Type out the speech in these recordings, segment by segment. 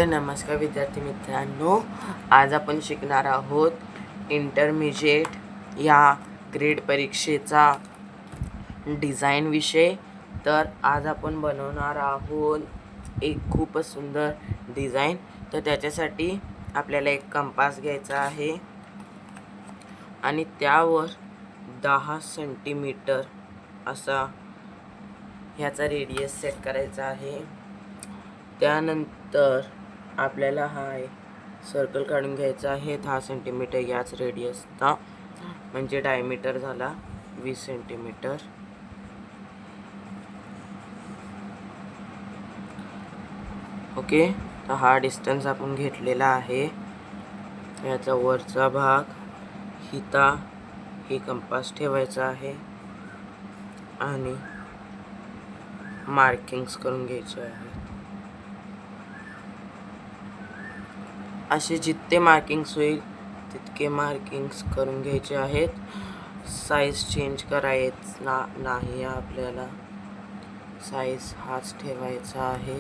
तर नमस्कार विद्यार्थी मित्रांनो, आज आपण शिकणार आहोत इंटरमिजिएट या ग्रेड परीक्षेचा डिझाईन विषय. तर आज आपण बनवणार आहोत एक खूपच सुंदर डिझाईन. तर त्याच्यासाठी आपल्याला एक कंपास घ्यायचा आहे आणि त्यावर 10 सेंटीमीटर असा ह्याचा रेडियस सेट करायचा आहे. त्यानंतर आपल्याला हा सर्कल काढून घ्यायचा आहे 10 सेंटीमीटर याच रेडियसचा, म्हणजे डायमीटर झाला 20 सेंटीमीटर. ओके, तर हा डिस्टन्स आपण घेतलेला आहे. याचा वरचा भाग हिता हे कंपास ठेवायचा आहे आणि मार्किंग्स करून घ्यायचे आहे. असे जितके मार्किंग्स होईल तितके मार्किंग्स करून घ्यायचे आहेत. साईज चेंज करायचा नाही आपल्याला, साईज हाच ठेवायचा आहे.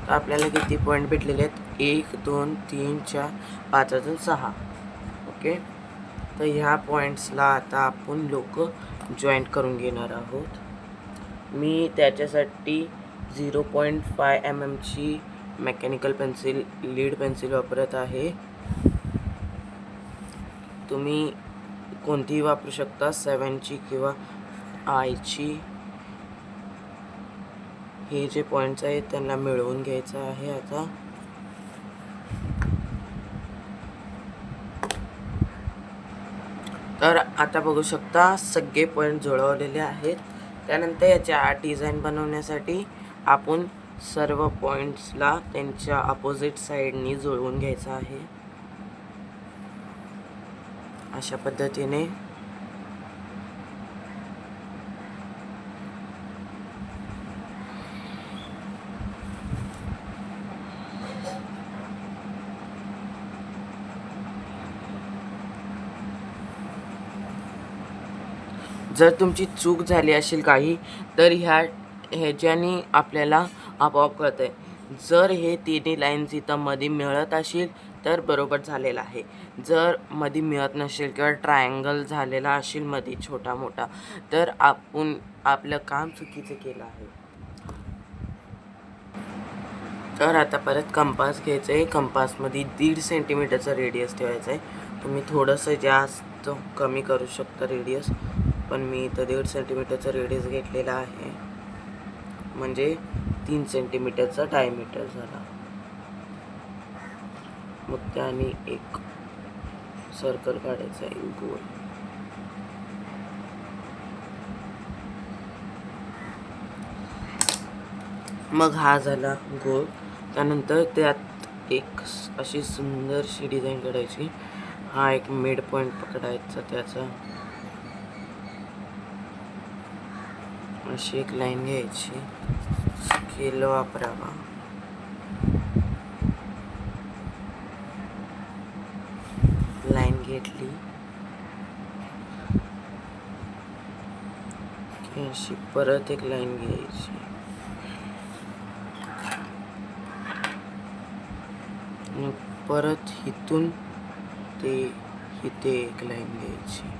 तर आपल्याला किती पॉईंट भेटलेले आहेत? 1 2 3 4 5 अजून 6. ओके, तर ह्या पॉईंट्सला आता आपण लोक जॉईंट करून घेणार आहोत. मी त्याच्यासाठी 0.5 mm ची मेकॅनिकल पेन्सिल, लीड पेन्सिल वापरत आहे. तुम्ही कोणतीही वापरू शकता, 7ची किंवा आयची. हे जे पॉईंट्स आहेत त्यांना मिळवून घ्यायचं आहे. तर आता बघू शकता सगळे पॉईंट जुळवलेले आहेत. त्यानंतर याच्या डिझाईन बनवण्यासाठी आपण सर्व पॉईंट्सला त्यांच्या अपोजिट साईडनी जुळवून घ्यायचं आहे. अशा पद्धतीने जर तुमची चूक झाली असेल काही, तर ह्याच्याने आपल्याला आपोआप कळतंय. जर हे तिन्ही लाईन्स इथं मध्ये मिळत असेल तर बरोबर झालेलं आहे. जर मध्ये मिळत नसेल किंवा ट्रायंगल झालेला असेल मध्ये छोटा मोठा, तर आपण आपलं काम चुकीचं केलं आहे. तर आता परत कंपास घ्यायचं आहे. कंपासमध्ये 1.5 सेंटीमीटरचा रेडियस ठेवायचा आहे. तुम्ही थोडंसं जास्त कमी करू शकता रेडियस, पण मी इथं 1.5 सेंटीमीटरचा रेडियस घेतलेला आहे, म्हणजे 3 सेंटीमीटरचा डायमीटर झाला. मग त्याने एक सर्कल काढायचा आहे गोल. मग हा झाला गोल. त्यानंतर त्यात एक अशी सुंदरशी डिझाईन काढायची. हा एक मिड पॉईंट पकडायचा, त्याचा अशी एक लाईन घ्यायची. स्केल वापरावा. लाईन घेतली की अशी परत एक लाईन घ्यायची. परत इथून ते इथे एक लाईन घ्यायची.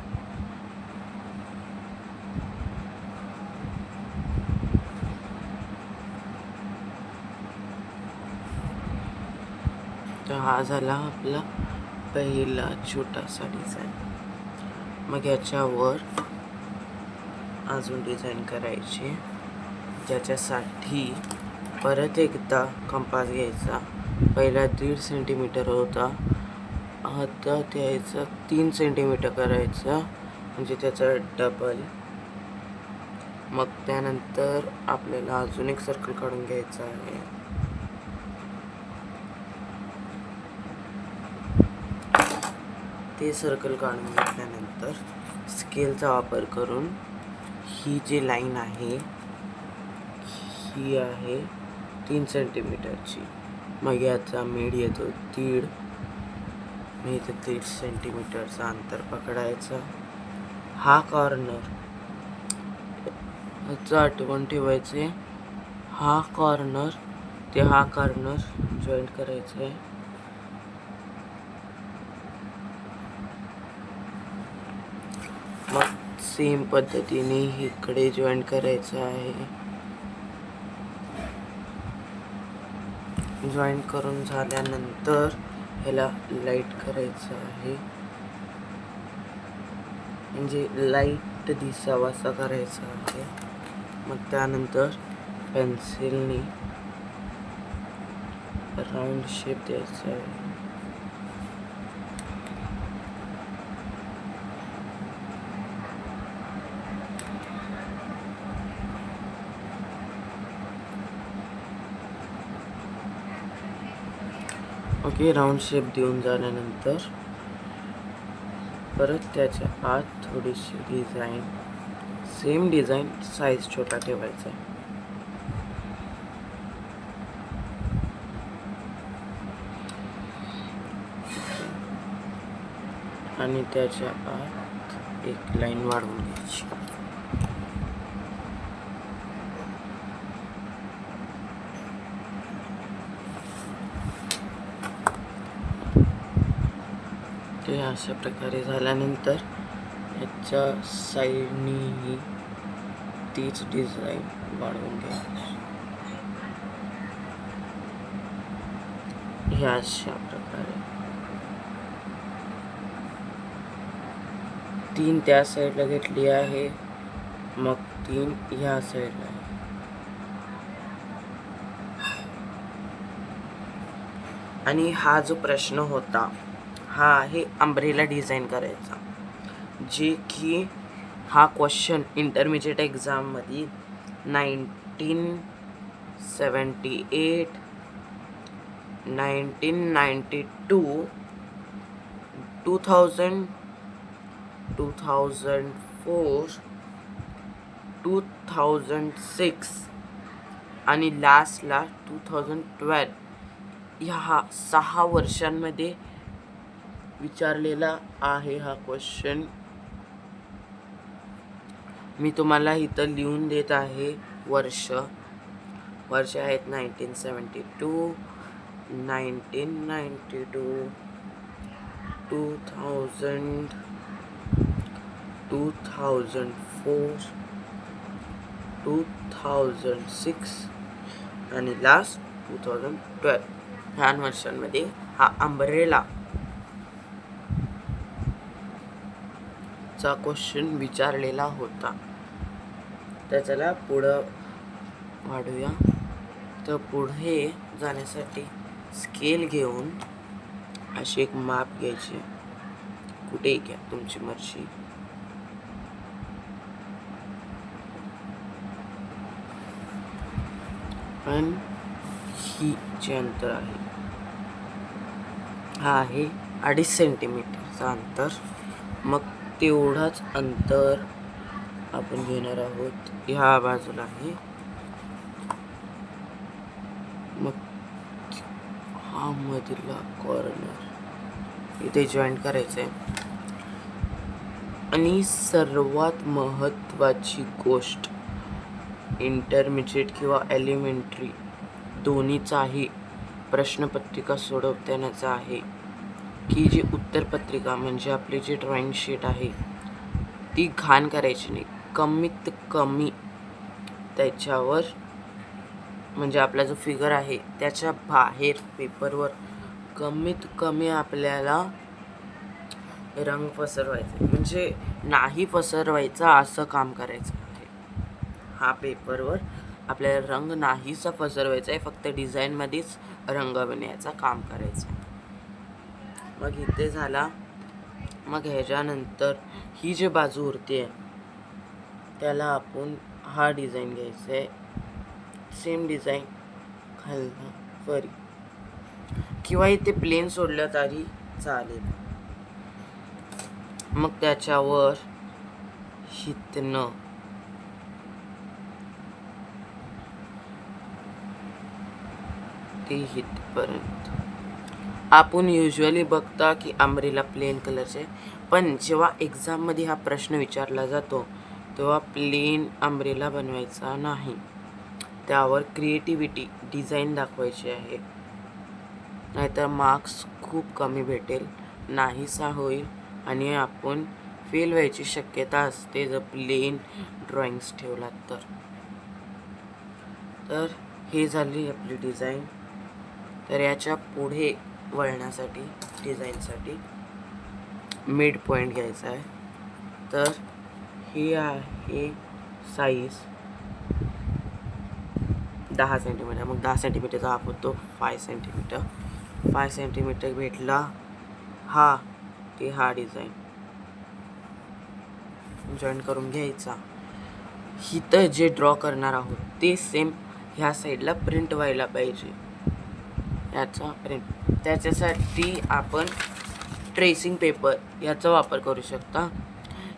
तर हा झाला आपला पहिला छोटासा डिझाईन. मग याच्यावर अजून डिझाईन करायची, ज्याच्यासाठी परत एकदा कंपास घ्यायचा. पहिला 1.5 सेंटीमीटर होता, आता त्याचं 3 सेंटीमीटर करायचं, म्हणजे त्याचा डबल. मग त्यानंतर आपल्याला अजून एक सर्कल काढून घ्यायचं आहे. ते सर्कल काढून घेतल्यानंतर स्केलचा वापर करून ही जी लाईन आहे ही आहे 3 सेंटीमीटरची. मग याचा मिड येतो 1.5. मी इथे 30 सेंटीमीटरचा अंतर पकडायचं. हा कॉर्नर ह्याचं आठवण ठेवायचे. हा कॉर्नर ते हा कॉर्नर जॉईंट करायचं आहे. मग सेम पद्धतीने इकडे जॉईंट करायचं आहे. जॉईंट करून झाल्यानंतर ह्याला लाईट करायचं आहे, म्हणजे लाईट दिसावा असा करायचा आहे. मग त्यानंतर पेन्सिलने राऊंड शेप द्यायचा आहे. ओके, राऊंड शेप देऊन झाल्यानंतर परत त्याच्या आत थोडीशी डिझाईन, सेम डिझाईन, साईज छोटा ठेवायचा आहे. आणि त्याच्या आत एक लाईन वाढवून घ्यायची. ते अशा प्रकारे झाल्यानंतर याच्या साईडनी तीच डिझाईन वाढवून घ्यायची. ह्या अशा प्रकारे 3 त्या साईडला घेतली आहे, मग 3 ह्या साईडला आहे. आणि हा जो प्रश्न होता हा आहे अंब्रेला डिझाईन करायचा, जे की हा क्वेश्चन इंटरमिजिएट एक्झाममध्ये 1978, 1992, 2000, 2004, 2006 आणि लास्टला 2012 ह्या 6 वर्षांमध्ये विचारलेला आहे हा क्वेश्चन. मी तुम्हाला इथं लिहून देत आहे वर्ष आहेत 1972, 1992, 2000, 2004, 2006 आणि लास्ट 2012. ह्या वर्षांमध्ये हा अंब्रेला चा क्वेश्चन विचारलेला होता. तर चला पुढं वाढूया. तर पुढे जाण्यासाठी स्केल घेऊन अशी एक माप घ्यायची, कुठेही घ्या तुमची मर्जी. पण ही जे अंतर आहे हा आहे 2.5 सेंटीमीटरचा अंतर. मग तेवढाच अंतर आपण घेणार आहोत ह्या बाजूला आहे. मग हा मधला कॉर्नर इथे जॉईंट करायचं आहे. आणि सर्वात महत्त्वाची गोष्ट इंटरमिजिएट किंवा एलिमेंटरी दोन्हीचाही प्रश्नपत्रिका सोडवतानाचा आहे की जी उत्तरपत्रिका म्हणजे आपली जी ड्रॉइंग शीट आहे ती घाण करायची नाही. कमीत कमी त्याच्यावर म्हणजे आपला जो फिगर आहे त्याच्या बाहेर पेपरवर कमीत कमी आपल्याला रंग पसरवायचा, म्हणजे नाही पसरवायचा असं काम करायचं आहे. हा पेपरवर आपल्याला रंग नाहीसा पसरवायचा आहे, फक्त डिझाईनमध्येच रंग बनवायचा काम करायचं. मग इथे झाला. मग ह्याच्यानंतर ही जी बाजू उरते त्याला आपण हा डिझाईन घ्यायचा आहे. सेम डिझाईन खालना वरी, किंवा इथे प्लेन सोडलं तरी चालेल. मग त्याच्यावर हितनं ते हितपर्यंत आपण युजली बघता की अम्ब्रेला प्लेन कलरचे, पण जेव्हा एक्झाममध्ये हा प्रश्न विचारला जातो तेव्हा प्लेन अम्ब्रेला बनवायचा नाही, त्यावर क्रिएटिव्हिटी डिझाईन दाखवायची आहे. नाहीतर मार्क्स खूप कमी भेटेल, नाहीसा होईल आणि आपण फेल व्हायची शक्यता असते जर प्लेन ड्रॉइंग्स ठेवलात तर. हे झाली आपली डिझाईन. तर याच्या पुढे वळण्यासाठी डिझाईनसाठी मिड पॉईंट घ्यायचा आहे. तर ही आहे साईज 10 सेंटीमीटर. मग 10 सेंटीमीटरचा आपण तो 5 सेंटीमीटर. 5 सेंटीमीटर भेटला हा डिझाईन जॉईन करून घ्यायचा. इथं जे ड्रॉ करणार आहोत ते सेम ह्या साईडला प्रिंट व्हायला पाहिजे, याचा प्रिंट. त्याच्यासाठी आपण ट्रेसिंग पेपर याचा वापर करू शकता.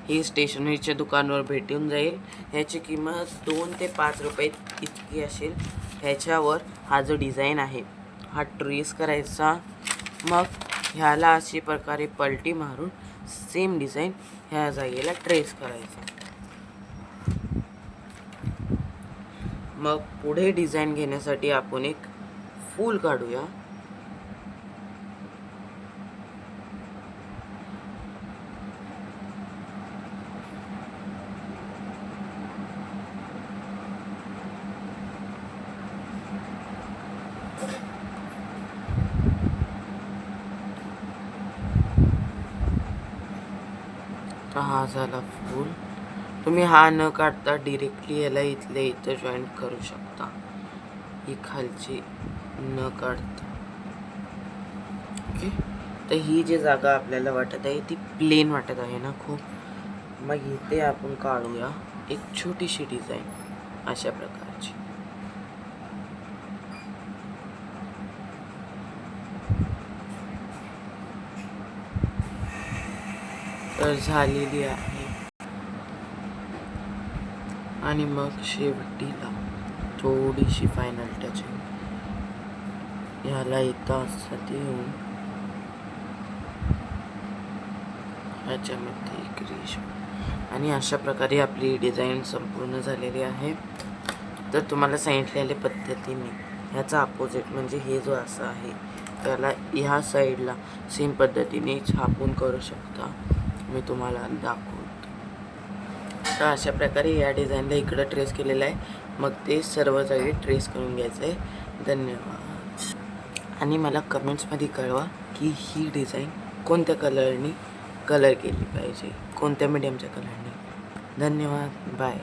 ही स्टेशनरीच्या दुकानावर भेटून जाईल. ह्याची किंमत 2 ते 5 रुपये इतकी असेल. ह्याच्यावर हा जो डिझाईन आहे हा ट्रेस करायचा. मग ह्याला अशी प्रकारे पलटी मारून सेम डिझाईन ह्या जागेला ट्रेस करायचा. मग पुढे डिझाईन घेण्यासाठी आपण एक फूल काढूया. तर हा झाला फूल. तुम्ही हा न काढता डिरेक्टली याला इथल्या इथं जॉईंट करू शकता, ही खालची न काढता. ओके. तर ही जी जागा आपल्याला वाटत आहे ती प्लेन वाटत आहे ना खूप. मग इथे आपण काढूया एक छोटीशी डिझाईन अशा प्रकारची. तर झालेली आहे. आणि मग शेवटीला थोडीशी फायनल टचिंग ह्याला इथं असं देऊन ह्याच्यामध्ये एक रेष. आणि अशा प्रकारे आपली डिझाईन संपूर्ण झालेली आहे. तर तुम्हाला सांगितलेल्या पद्धतीने ह्याचा अपोजिट म्हणजे हे जो असं आहे त्याला ह्या साईडला सेम पद्धतीने छापून करू शकता. मी तुम्हाला दाखवतो. तर अशा प्रकारे या डिझाईनला इकडं ट्रेस केलेलं आहे. मग ते सर्व जागी ट्रेस करून घ्यायचं आहे. धन्यवाद. आणि मला कमेंट्समध्ये कळवा की ही डिझाईन कोणत्या कलरनी कलर केली पाहिजे, कोणत्या मीडियमच्या कलरनी. धन्यवाद. बाय.